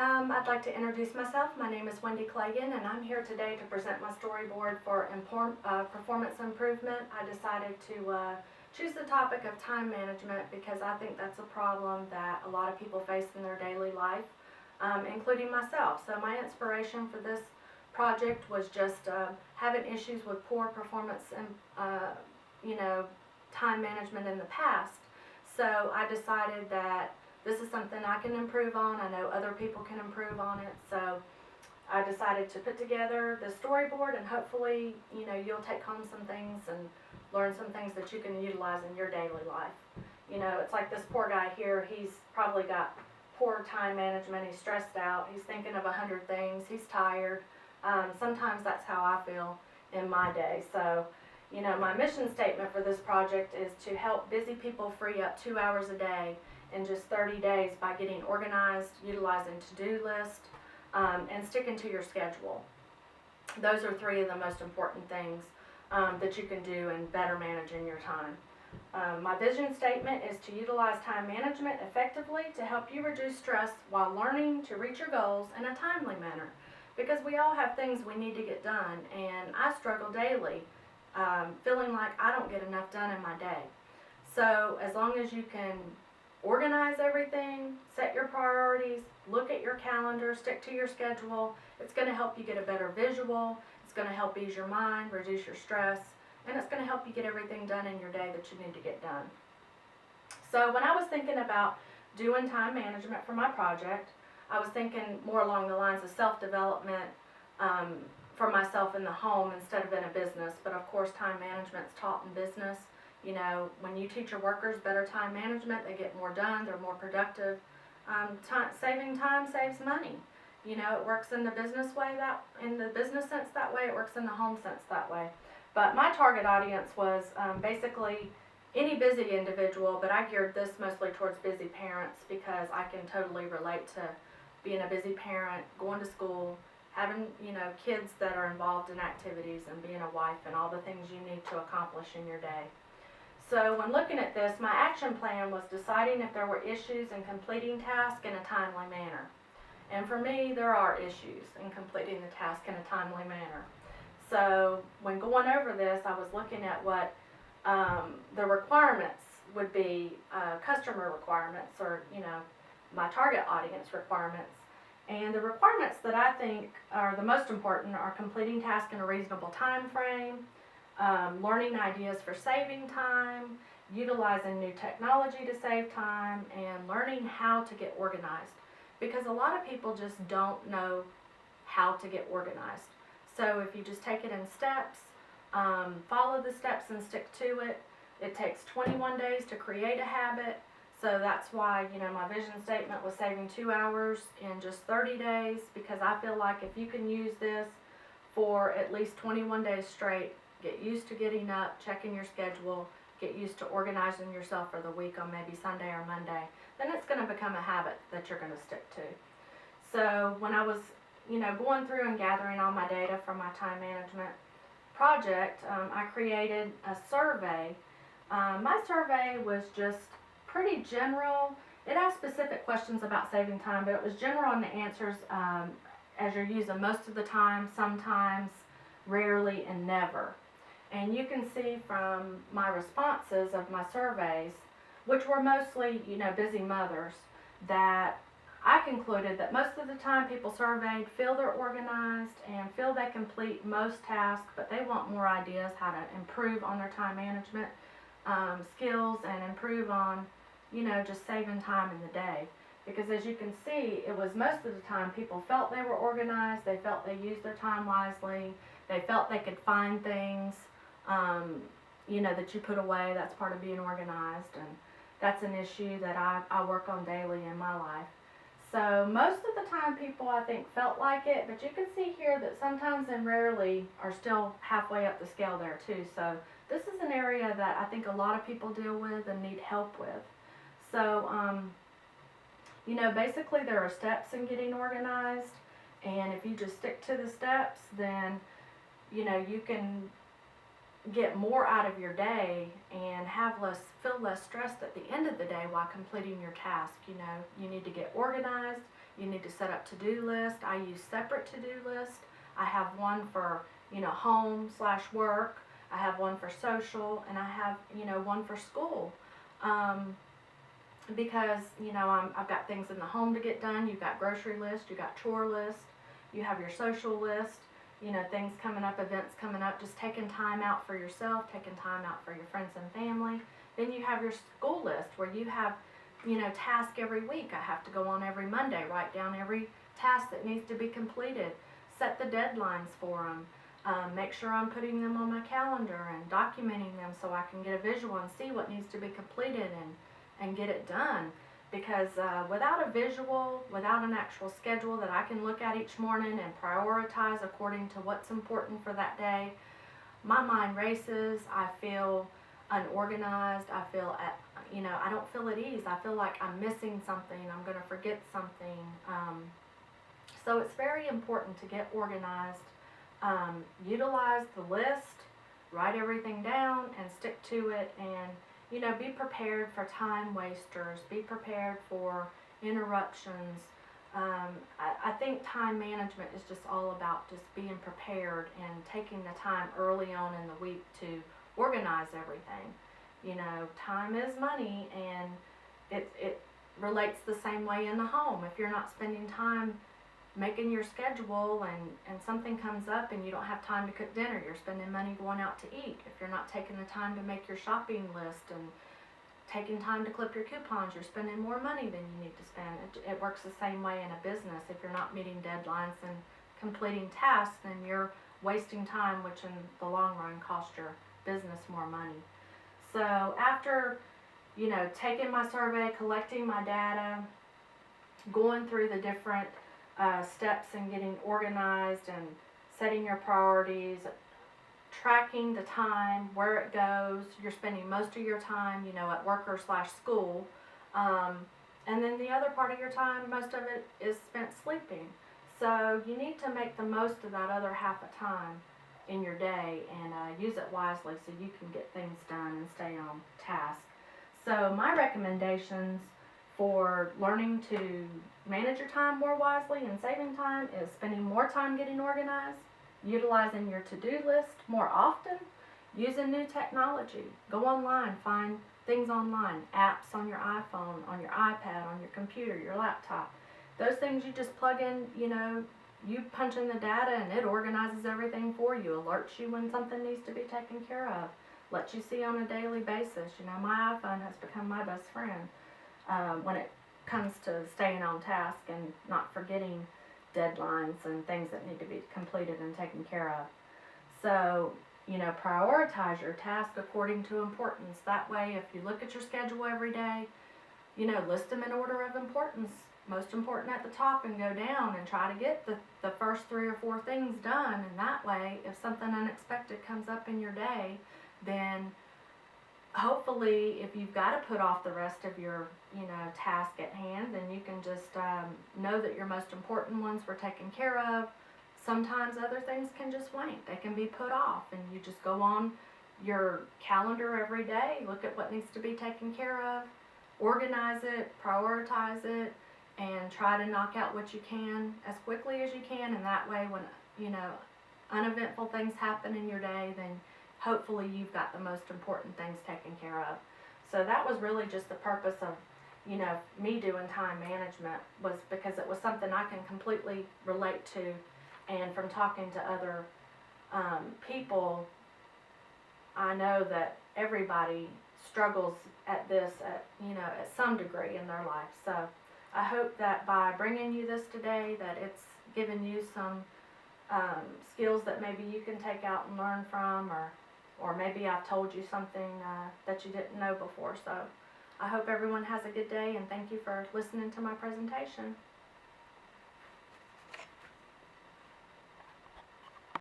I'd like to introduce myself. My name is Wendy Clagan, and I'm here today to present my storyboard for performance improvement. I decided to choose the topic of time management because I think that's a problem that a lot of people face in their daily life, including myself. So my inspiration for this project was just having issues with poor performance and time management in the past. So I decided that this is something I can improve on. I know other people can improve on it. So I decided to put together the storyboard, and hopefully, you'll take home some things and learn some things that you can utilize in your daily life. It's like this poor guy here. He's probably got poor time management. He's stressed out. He's thinking of 100 things. He's tired. Sometimes that's how I feel in my day. So, my mission statement for this project is to help busy people free up 2 hours a day in just 30 days by getting organized, utilizing to-do list, and sticking to your schedule. Those are three of the most important things that you can do in better managing your time. My vision statement is to utilize time management effectively to help you reduce stress while learning to reach your goals in a timely manner. Because we all have things we need to get done, and I struggle daily feeling like I don't get enough done in my day. So as long as you can organize everything, set your priorities, look at your calendar, stick to your schedule, it's going to help you get a better visual, it's going to help ease your mind, reduce your stress, and it's going to help you get everything done in your day that you need to get done. So when I was thinking about doing time management for my project, I was thinking more along the lines of self-development for myself in the home instead of in a business. But of course, time management's taught in business. When you teach your workers better time management, they get more done, they're more productive. Saving time saves money. It works in the business sense that way, it works in the home sense that way. But my target audience was basically any busy individual, but I geared this mostly towards busy parents because I can totally relate to being a busy parent, going to school, having kids that are involved in activities, and being a wife and all the things you need to accomplish in your day. So when looking at this, my action plan was deciding if there were issues in completing tasks in a timely manner. And for me, there are issues in completing the task in a timely manner. So when going over this, I was looking at what the requirements would be, customer requirements, or my target audience requirements. And the requirements that I think are the most important are completing tasks in a reasonable time frame, learning ideas for saving time, utilizing new technology to save time, and learning how to get organized. Because a lot of people just don't know how to get organized. So if you just take it in steps, follow the steps and stick to it. It takes 21 days to create a habit. So that's why, my vision statement was saving 2 hours in just 30 days, because I feel like if you can use this for at least 21 days straight, get used to getting up, checking your schedule, get used to organizing yourself for the week on maybe Sunday or Monday, then it's going to become a habit that you're going to stick to. So when I was, going through and gathering all my data from my time management project, I created a survey. My survey was just pretty general. It asked specific questions about saving time, but it was general in the answers, as you're using most of the time, sometimes, rarely, and never. And you can see from my responses of my surveys, which were mostly, busy mothers, that I concluded that most of the time people surveyed feel they're organized and feel they complete most tasks, but they want more ideas how to improve on their time management skills and improve on, just saving time in the day. Because as you can see, it was most of the time people felt they were organized, they felt they used their time wisely, they felt they could find things, that you put away. That's part of being organized, and that's an issue that I work on daily in my life. So most of the time people, I think, felt like it, but you can see here that sometimes and rarely are still halfway up the scale there too. So this is an area that I think a lot of people deal with and need help with. So, basically there are steps in getting organized, and if you just stick to the steps, then, you can get more out of your day and feel less stressed at the end of the day while completing your task. You need to get organized, You need to set up to-do list. I use separate to-do list. I have one for, home/work. I have one for social, and I have, one for school. Because, I've got things in the home to get done. You've got grocery list, you've got chore list, you have your social list, things coming up, events coming up, just taking time out for yourself, taking time out for your friends and family. Then you have your school list where you have, task every week. I have to go on every Monday, write down every task that needs to be completed, set the deadlines for them, make sure I'm putting them on my calendar and documenting them so I can get a visual and see what needs to be completed and get it done. Because without a visual, without an actual schedule that I can look at each morning and prioritize according to what's important for that day, my mind races. I feel unorganized. I feel I don't feel at ease. I feel like I'm missing something. I'm going to forget something. So it's very important to get organized. Utilize the list, write everything down, and stick to it. And be prepared for time wasters. Be prepared for interruptions. I think time management is just all about just being prepared and taking the time early on in the week to organize everything. Time is money, and it relates the same way in the home. If you're not spending time making your schedule and something comes up and you don't have time to cook dinner, you're spending money going out to eat. If you're not taking the time to make your shopping list and taking time to clip your coupons, you're spending more money than you need to spend. It works the same way in a business. If you're not meeting deadlines and completing tasks, then you're wasting time, which in the long run costs your business more money. So after, taking my survey, collecting my data, going through the different steps and getting organized and setting your priorities, tracking the time, where it goes. You're spending most of your time, at work or /school. And then the other part of your time, most of it is spent sleeping. So you need to make the most of that other half of time in your day and use it wisely so you can get things done and stay on task. So my recommendations for learning to manage your time more wisely and saving time is spending more time getting organized, utilizing your to-do list more often, using new technology. Go online, find things online, apps on your iPhone, on your iPad, on your computer, your laptop. Those things you just plug in, you punch in the data and it organizes everything for you, alerts you when something needs to be taken care of, lets you see on a daily basis. My iPhone has become my best friend when it comes to staying on task and not forgetting deadlines and things that need to be completed and taken care of. So, prioritize your task according to importance. That way, if you look at your schedule every day, list them in order of importance. Most important at the top and go down and try to get the first 3 or 4 things done. And that way, if something unexpected comes up in your day, then hopefully if you've got to put off the rest of your task at hand, then you can just know that your most important ones were taken care of. Sometimes other things can just wait. They can be put off, and you just go on your calendar every day, look at what needs to be taken care of, organize it, prioritize it, and try to knock out what you can as quickly as you can. And that way, when uneventful things happen in your day, then hopefully you've got the most important things taken care of. So that was really just the purpose of me doing time management, was because it was something I can completely relate to. And from talking to other people, I know that everybody struggles at this at some degree in their life. So I hope that by bringing you this today, that it's given you some skills that maybe you can take out and learn from, or maybe I've told you something that you didn't know before. So I hope everyone has a good day, and thank you for listening to my presentation.